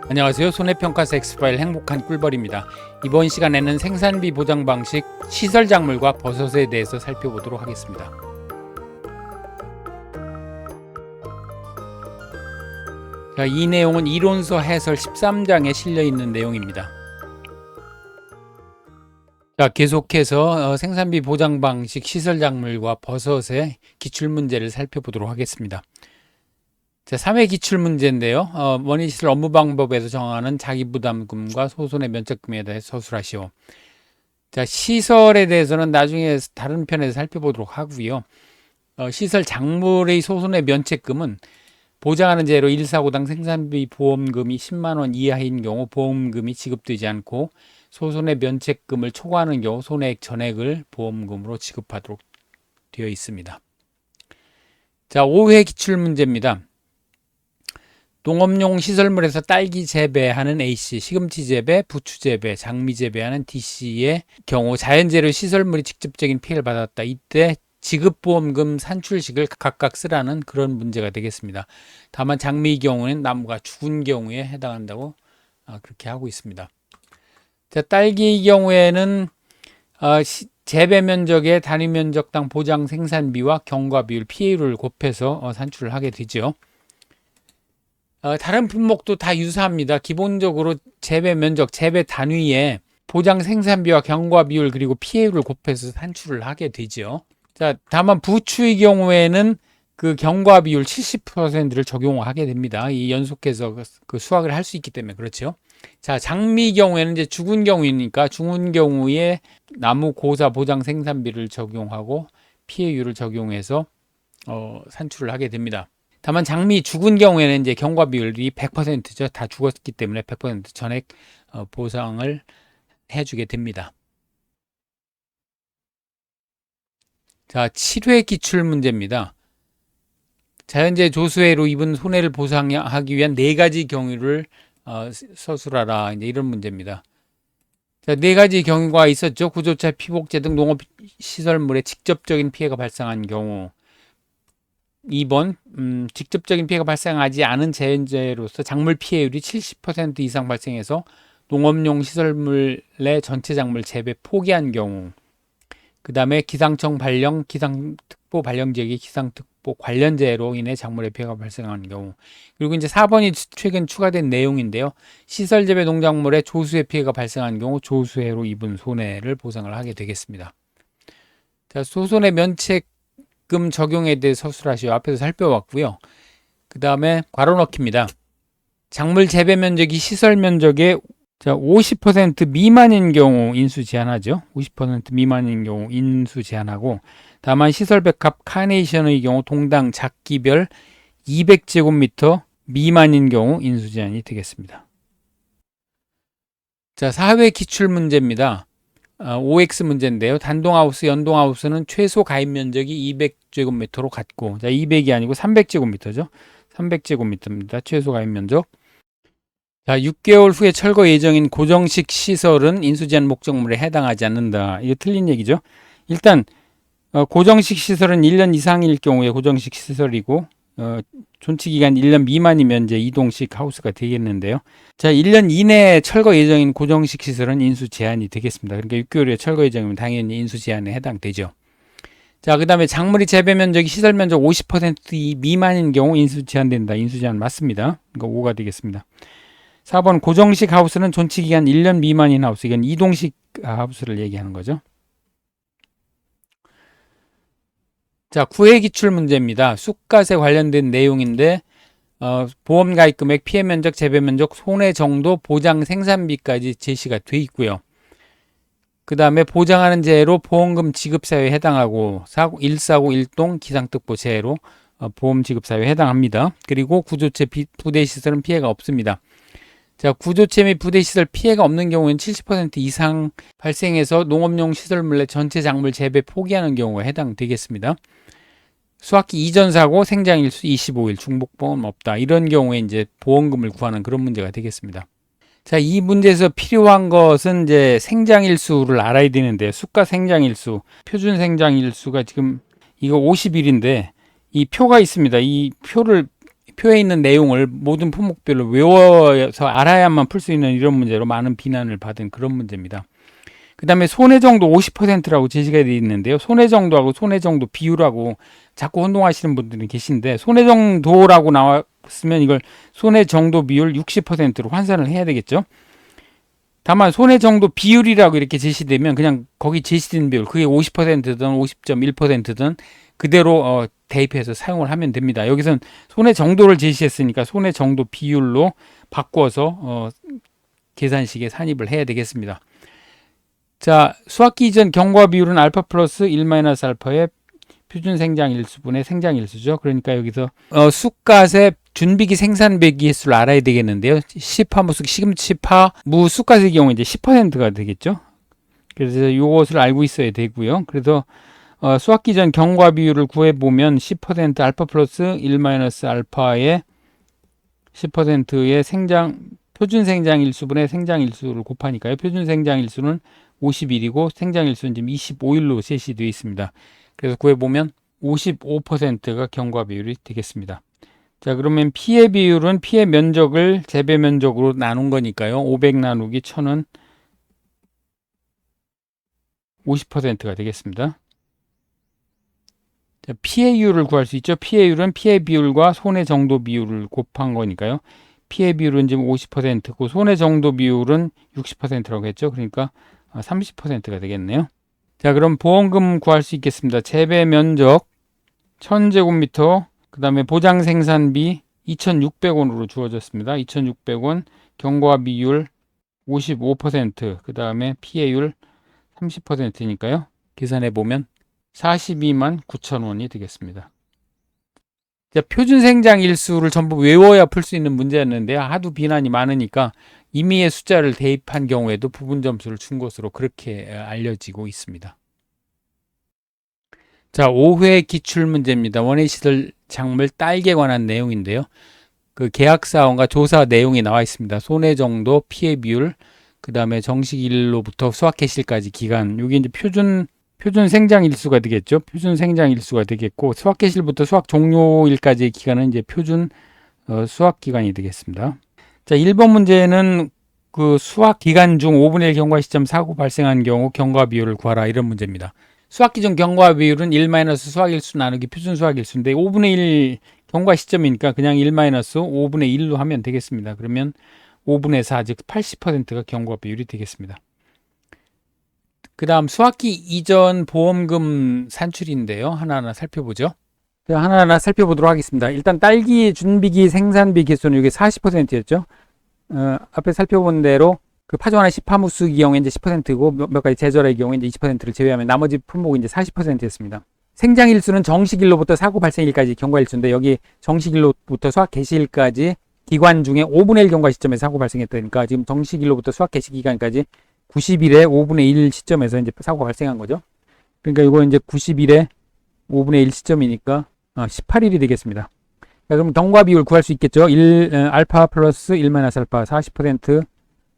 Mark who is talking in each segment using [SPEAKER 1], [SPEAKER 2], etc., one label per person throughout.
[SPEAKER 1] 안녕하세요. 손해평가사 엑스파일 행복한 꿀벌입니다. 이번 시간에는 생산비 보장 방식, 시설 작물과 버섯에 대해서 살펴보도록 하겠습니다. 자, 이 내용은 이론서 해설 13장에 실려 있는 내용입니다. 자, 계속해서 생산비 보장 방식, 시설 작물과 버섯의 기출문제를 살펴보도록 하겠습니다. 자, 3회 기출문제인데요. 원인시설 업무 방법에서 정하는 자기부담금과 소손의 면책금에 대해 서술하시오. 자, 시설에 대해서는 나중에 다른 편에서 살펴보도록 하고요. 시설 작물의 소손의 면책금은 보장하는 재료 1사고당 생산비 보험금이 10만원 이하인 경우 보험금이 지급되지 않고 소손의 면책금을 초과하는 경우 손해액 전액을 보험금으로 지급하도록 되어 있습니다. 자, 5회 기출문제입니다. 농업용 시설물에서 딸기 재배하는 A씨, 시금치 재배, 부추 재배, 장미 재배하는 D씨의 경우 자연재료 시설물이 직접적인 피해를 받았다. 이때 지급보험금 산출식을 각각 쓰라는 그런 문제가 되겠습니다. 다만 장미의 경우는 나무가 죽은 경우에 해당한다고 그렇게 하고 있습니다. 자, 딸기의 경우에는 재배 면적의 단위 면적당 보장 생산비와 경과 비율, 피해율을 곱해서 산출을 하게 되죠. 다른 품목도 다 유사합니다. 기본적으로 재배 면적, 재배 단위에 보장 생산비와 경과 비율 그리고 피해율을 곱해서 산출을 하게 되죠. 자, 다만 부추의 경우에는 그 경과 비율 70%를 적용하게 됩니다. 이 연속해서 그 수확을 할 수 있기 때문에 그렇죠. 자, 장미 경우에는 이제 죽은 경우이니까 죽은 경우에 나무 고사 보장 생산비를 적용하고 피해율을 적용해서 산출을 하게 됩니다. 다만 장미 죽은 경우에는 이제 경과 비율이 100%죠. 다 죽었기 때문에 100% 전액 보상을 해주게 됩니다. 자, 7회 기출 문제입니다. 자연재해 조수해로 입은 손해를 보상하기 위한 4가지 경우를 서술하라. 이제 이런 문제입니다. 자, 4가지 경우가 있었죠. 구조차, 피복제 등 농업시설물에 직접적인 피해가 발생한 경우. 2번, 직접적인 피해가 발생하지 않은 자연재해로서 작물 피해율이 70% 이상 발생해서 농업용 시설물의 전체 작물 재배 포기한 경우. 그 다음에 기상청 발령, 기상특보 발령 지역의 기상특보 관련 재해로 인해 작물의 피해가 발생한 경우. 그리고 이제 4번이 최근 추가된 내용인데요. 시설 재배 농작물에 조수해 피해가 발생한 경우 조수해로 입은 손해를 보상을 하게 되겠습니다. 자, 소손의 면책금 적용에 대해 서술하시오. 앞에서 살펴봤고요. 그 다음에 괄호 넣기입니다. 작물 재배 면적이 시설 면적의 50% 미만인 경우 인수 제한하죠. 50% 미만인 경우 인수 제한하고, 다만 시설백합 카네이션의 경우 동당 작기별 200제곱미터 미만인 경우 인수 제한이 되겠습니다. 자, 4회 기출 문제입니다. OX 문제인데요. 단동하우스, 연동하우스는 최소 가입 면적이 200제곱미터로 같고, 자, 200이 아니고 300제곱미터죠. 300제곱미터입니다. 최소 가입 면적. 자, 6개월 후에 철거 예정인 고정식 시설은 인수제한 목적물에 해당하지 않는다. 이거 틀린 얘기죠. 일단 고정식 시설은 1년 이상일 경우에 고정식 시설이고, 존치기간 1년 미만이면 이제 이동식 하우스가 되겠는데요. 자, 1년 이내에 철거 예정인 고정식 시설은 인수 제한이 되겠습니다. 그러니까 6개월에 철거 예정이면 당연히 인수 제한에 해당되죠. 자, 그 다음에 작물이 재배 면적이 시설 면적 50% 미만인 경우 인수 제한된다. 인수 제한 맞습니다. 그러니까 5가 되겠습니다. 4번 고정식 하우스는 존치기간 1년 미만인 하우스. 이건 이동식 하우스를 얘기하는 거죠. 자, 9회 기출 문제입니다. 쑥갓에 관련된 내용인데 보험 가입 금액, 피해 면적, 재배 면적, 손해 정도, 보장 생산비까지 제시가 돼 있고요. 그 다음에 보장하는 재해로 보험금 지급 사유에 해당하고 1사고 1동 기상특보 재해로 보험 지급 사유에 해당합니다. 그리고 구조체 부대 시설은 피해가 없습니다. 자, 구조체 및 부대시설 피해가 없는 경우에는 70% 이상 발생해서 농업용 시설물의 전체 작물 재배 포기하는 경우가 해당되겠습니다. 수확기 이전 사고, 생장일수 25일, 중복보험 없다. 이런 경우에 이제 보험금을 구하는 그런 문제가 되겠습니다. 자, 이 문제에서 필요한 것은 이제 생장일수를 알아야 되는데, 수가 생장일수, 표준 생장일수가 지금 이거 50일인데, 이 표가 있습니다. 이 표를 표에 있는 내용을 모든 품목별로 외워서 알아야만 풀 수 있는 이런 문제로 많은 비난을 받은 그런 문제입니다. 그 다음에 손해정도 50%라고 제시가 되어 있는데요. 손해정도하고 손해정도 비율하고 자꾸 혼동하시는 분들이 계신데, 손해정도라고 나왔으면 이걸 손해정도 비율 60%로 환산을 해야 되겠죠. 다만 손해정도 비율이라고 이렇게 제시되면 그냥 거기 제시된 비율, 그게 50%든 50.1%든 그대로 대입해서 사용을 하면 됩니다. 여기선 손해정도를 제시했으니까 손해정도 비율로 바꿔서 계산식에 산입을 해야 되겠습니다. 자, 수학기 이전 경과 비율은 알파 플러스 1-알파의 표준 생장일수분의 생장일수죠. 그러니까 여기서 쑥갓의 준비기 생산배기 횟수를 알아야 되겠는데요. 시파무수 시금치파 무 쑥갓의 경우 이제 10%가 되겠죠. 그래서 이것을 알고 있어야 되고요. 그래서 수학기 전 경과 비율을 구해보면 10% 알파 플러스 1-알파의 10%의 표준 생장일수분의 생장일수를 곱하니까요. 표준 생장일수는 50일이고 생장일수는 지금 25일로 제시되어 있습니다. 그래서 구해보면 55%가 경과 비율이 되겠습니다. 자, 그러면 피해 비율은 피해 면적을 재배 면적으로 나눈 거니까요. 500 나누기 1000은 50%가 되겠습니다. 자, 피해율을 구할 수 있죠. 피해율은 피해 비율과 손해 정도 비율을 곱한 거니까요. 피해 비율은 지금 50%고 손해 정도 비율은 60%라고 했죠. 그러니까 30%가 되겠네요. 자, 그럼 보험금 구할 수 있겠습니다. 재배 면적 1000제곱미터, 그 다음에 보장 생산비 2,600원으로 주어졌습니다. 2,600원, 경과 비율 55%, 그 다음에 피해율 30%니까요. 계산해 보면 42만 9천원이 되겠습니다. 자, 표준 생장 일수를 전부 외워야 풀 수 있는 문제였는데 하도 비난이 많으니까 임의의 숫자를 대입한 경우에도 부분 점수를 준 것으로 그렇게 알려지고 있습니다. 자, 5회 기출 문제입니다. 원예 시설 작물 딸기에 관한 내용인데요. 그 계약사원과 조사 내용이 나와 있습니다. 손해 정도, 피해 비율, 그 다음에 정식일로부터 수확 개시일까지 기간. 여기 이제 표준 생장 일수가 되겠죠. 표준 생장 일수가 되겠고, 수확 개시일부터 수확 종료일까지의 기간은 이제 표준 수확 기간이 되겠습니다. 자, 1번 문제는 그 수확 기간 중 5분의 1 경과 시점 사고 발생한 경우 경과 비율을 구하라, 이런 문제입니다. 수확 기준 경과 비율은 1- 수확 일수 나누기 표준 수확 일수인데 5분의 1 경과 시점이니까 그냥 1- 5분의 1로 하면 되겠습니다. 그러면 5분의 4, 즉 80%가 경과 비율이 되겠습니다. 그 다음 수확기 이전 보험금 산출인데요. 하나하나 살펴보죠. 하나하나 살펴보도록 하겠습니다. 일단 딸기 준비기 생산비 개수는 이게 40%였죠. 앞에 살펴본 대로 그 파종하는 시파무수의 경우에 이제 10%고 몇 가지 제절의 경우에 이제 20%를 제외하면 나머지 품목이 이제 40%였습니다. 생장일수는 정식일로부터 사고 발생일까지 경과일수인데 여기 정식일로부터 수확 개시일까지 기간 중에 5분의 1 경과 시점에 사고 발생했다니까 지금 정식일로부터 수확 개시 기간까지 90일에 5분의 1 시점에서 이제 사고가 발생한 거죠. 그러니까 이거 이제 90일에 5분의 1 시점이니까 18일이 되겠습니다. 그럼 경과 비율 구할 수 있겠죠. 알파 플러스 1-알파 40%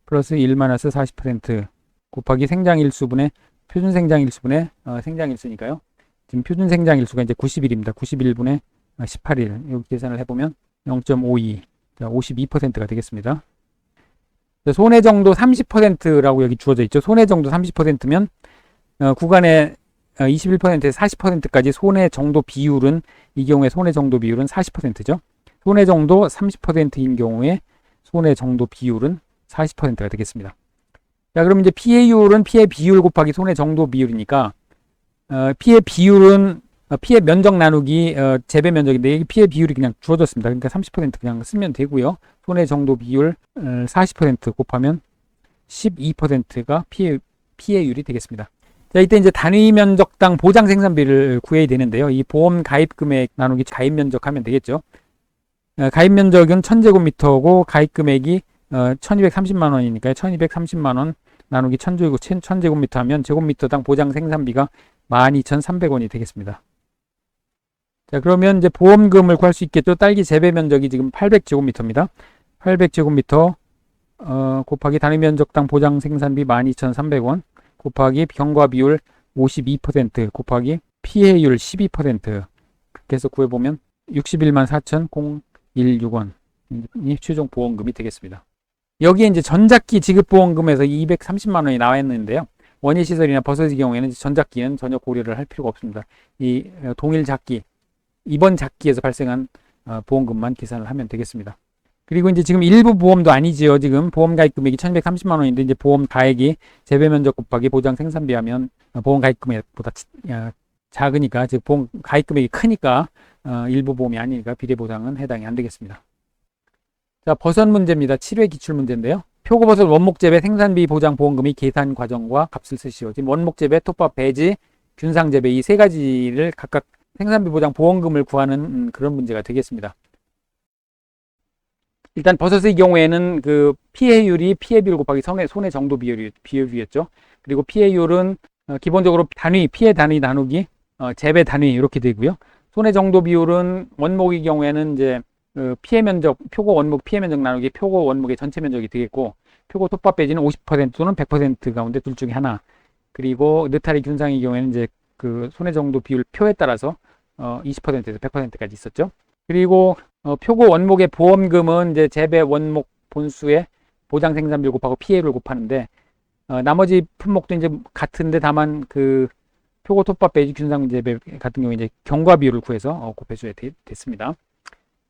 [SPEAKER 1] 플러스 1-40% 곱하기 생장일수분의 표준 생장일수분의 생장일수니까요. 지금 표준 생장일수가 이제 90일입니다. 91분의 18일. 이렇게 계산을 해보면 0.52, 52%가 되겠습니다. 손해 정도 30%라고 여기 주어져 있죠. 손해 정도 30%면 구간의 21%에서 40%까지 손해 정도 비율은 이 경우에 손해 정도 비율은 40%죠. 손해 정도 30%인 경우에 손해 정도 비율은 40%가 되겠습니다. 자, 그럼 이제 피해율은 피해 비율 곱하기 손해 정도 비율이니까 피해 비율은 피해 면적 나누기 재배 면적인데 여기 피해 비율이 그냥 주어졌습니다. 그러니까 30% 그냥 쓰면 되고요. 손해 정도 비율 40% 곱하면 12%가 피해율이 되겠습니다. 자, 이때 이제 단위 면적당 보장 생산비를 구해야 되는데요. 이 보험 가입 금액 나누기 가입 면적 하면 되겠죠. 가입 면적은 1000제곱미터고 가입 금액이 1230만 원이니까요. 1230만 원 나누기 1000제곱미터 하면 제곱미터당 보장 생산비가 12,300원이 되겠습니다. 자, 그러면 이제 보험금을 구할 수 있겠죠. 딸기 재배 면적이 지금 800제곱미터입니다. 800제곱미터 곱하기 단위 면적당 보장 생산비 12,300원 곱하기 경과 비율 52% 곱하기 피해율 12% 그렇게 해서 구해보면 61만 4천 1,600원이 최종 보험금이 되겠습니다. 여기에 이제 전작기 지급보험금에서 230만 원이 나와 있는데요. 원예 시설이나 버섯의 경우에는 전작기는 전혀 고려를 할 필요가 없습니다. 이 동일 작기, 이번 작기에서 발생한 보험금만 계산을 하면 되겠습니다. 그리고 이제 지금 일부 보험도 아니지요. 지금 보험 가입 금액이 1,130만 원인데 이제 보험 가액이 재배 면적 곱하기 보장 생산비 하면 보험 가입 금액보다 작으니까, 즉 보험 가입 금액이 크니까 일부 보험이 아니니까 비례 보상은 해당이 안 되겠습니다. 자, 버섯 문제입니다. 7회 기출 문제인데요. 표고버섯 원목재배 생산비 보장 보험금의 계산 과정과 값을 쓰시오. 지금 원목재배, 톱밥, 배지, 균상재배 이 세 가지를 각각 생산비 보장 보험금을 구하는 그런 문제가 되겠습니다. 일단 버섯의 경우에는 그 피해율이 피해비율 곱하기 손해 정도 비율이었죠. 그리고 피해율은 기본적으로 단위, 피해 단위 나누기 재배 단위 이렇게 되고요. 손해 정도 비율은 원목의 경우에는 이제 피해 면적, 표고 원목 피해 면적 나누기 표고 원목의 전체 면적이 되겠고, 표고 톱밥 배지는 50% 또는 100% 가운데 둘 중에 하나. 그리고 느타리 균상의 경우에는 이제 그 손해 정도 비율 표에 따라서 20%에서 100%까지 있었죠. 그리고 표고 원목의 보험금은 이제 재배 원목 본수의 보장 생산비를 곱하고 피해율을 곱하는데, 나머지 품목도 이제 같은데 다만 그 표고 톱밥 배지 균상 재배 같은 경우에 이제 경과 비율을 구해서 곱해줘야 됐습니다.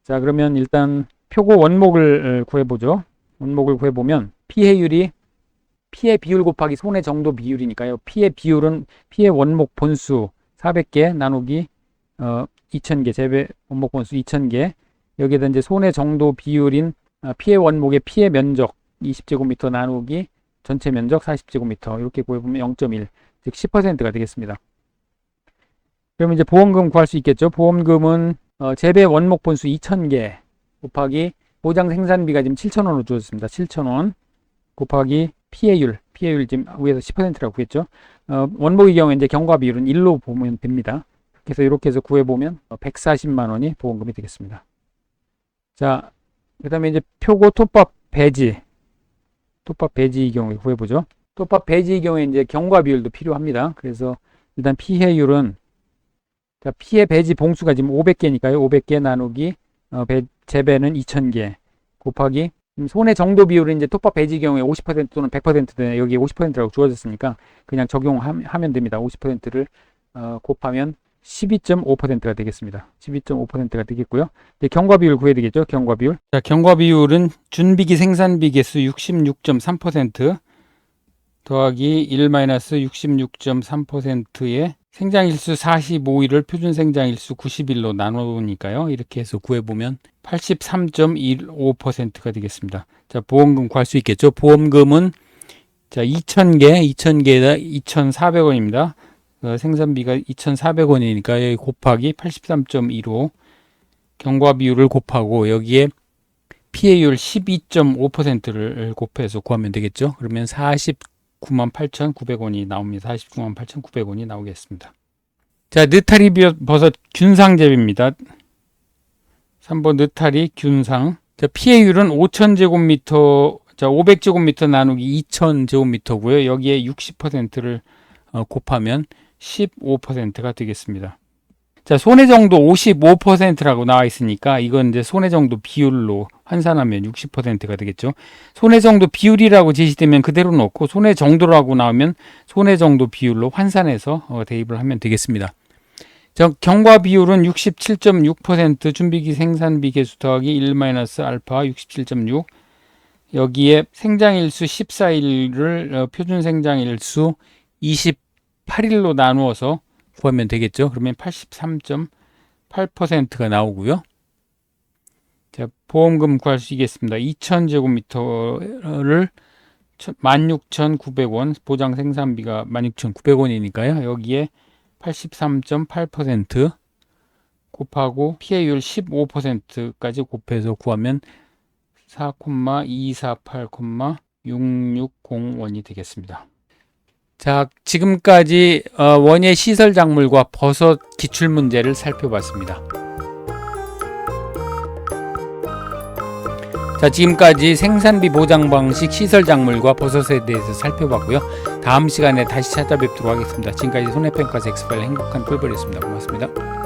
[SPEAKER 1] 자, 그러면 일단 표고 원목을 구해보죠. 원목을 구해보면 피해율이 피해 비율 곱하기 손해 정도 비율이니까요. 피해 비율은 피해 원목 본수 400개 나누기 2000개, 재배 원목 본수 2000개, 여기에다 이제 손해 정도 비율인 피해 원목의 피해 면적 20제곱미터 나누기 전체 면적 40제곱미터 이렇게 구해보면 0.1, 즉 10%가 되겠습니다. 그러면 이제 보험금 구할 수 있겠죠. 보험금은 재배 원목 본수 2000개 곱하기 보장 생산비가 지금 7,000원으로 주어졌습니다. 7,000원 곱하기 피해율 지금 위에서 10%라고 구했죠. 원목의 경우에 이제 경과 비율은 1로 보면 됩니다. 그래서 이렇게 해서 구해보면 140만 원이 보험금이 되겠습니다. 자, 그 다음에 이제 표고 톱밥 배지의 경우에 구해보죠. 톱밥 배지의 경우에 이제 경과 비율도 필요합니다. 그래서 일단 피해율은, 자, 피해 배지 봉수가 지금 500개니까요. 500개 나누기 재배는 2000개 곱하기 손해 정도 비율은 이제 톱밥 배지 경우에 50% 또는 100%는 여기 50%라고 주어졌으니까 그냥 적용하면 됩니다. 50%를 곱하면 12.5%가 되겠습니다. 12.5%가 되겠고요. 이제 경과 비율 구해야 되겠죠. 경과 비율. 자, 경과 비율은 준비기 생산비 개수 66.3% 더하기 1-66.3%의 생장일수 45일을 표준 생장일수 90일로 나누니까요. 이렇게 해서 구해보면 83.15%가 되겠습니다. 자, 보험금 구할 수 있겠죠. 보험금은 자 2,000개에다 2,400원입니다. 생산비가 2,400원이니까 여기 곱하기 83.15 경과 비율을 곱하고 여기에 피해율 12.5%를 곱해서 구하면 되겠죠. 그러면 498,900원이 나옵니다. 498,900원이 나오겠습니다. 자, 느타리 버섯 균상 재배입니다. 3번 느타리 균상. 자, 피해율은 5,000제곱미터, 자, 500제곱미터 나누기 2,000제곱미터고요. 여기에 60%를 곱하면 15%가 되겠습니다. 자, 손해 정도 55%라고 나와 있으니까 이건 이제 손해 정도 비율로 환산하면 60%가 되겠죠. 손해 정도 비율이라고 제시되면 그대로 넣고 손해 정도라고 나오면 손해 정도 비율로 환산해서 대입을 하면 되겠습니다. 경과 비율은 67.6% 준비기 생산비 개수 더하기 1-알파 67.6 여기에 생장일수 14일을 표준 생장일수 28일로 나누어서 구하면 되겠죠. 그러면 83.8%가 나오고요. 자, 보험금 구할 수 있겠습니다. 2,000제곱미터를 16,900원, 보장 생산비가 16,900원이니까요. 여기에 83.8% 곱하고 피해율 15%까지 곱해서 구하면 4,248,660원이 되겠습니다. 자, 지금까지 원예 시설 작물과 버섯 기출 문제를 살펴봤습니다. 자, 지금까지 생산비 보장 방식 시설 작물과 버섯에 대해서 살펴봤고요. 다음 시간에 다시 찾아뵙도록 하겠습니다. 지금까지 손해평가사 엑스파일 행복한 꿀벌이었습니다. 고맙습니다.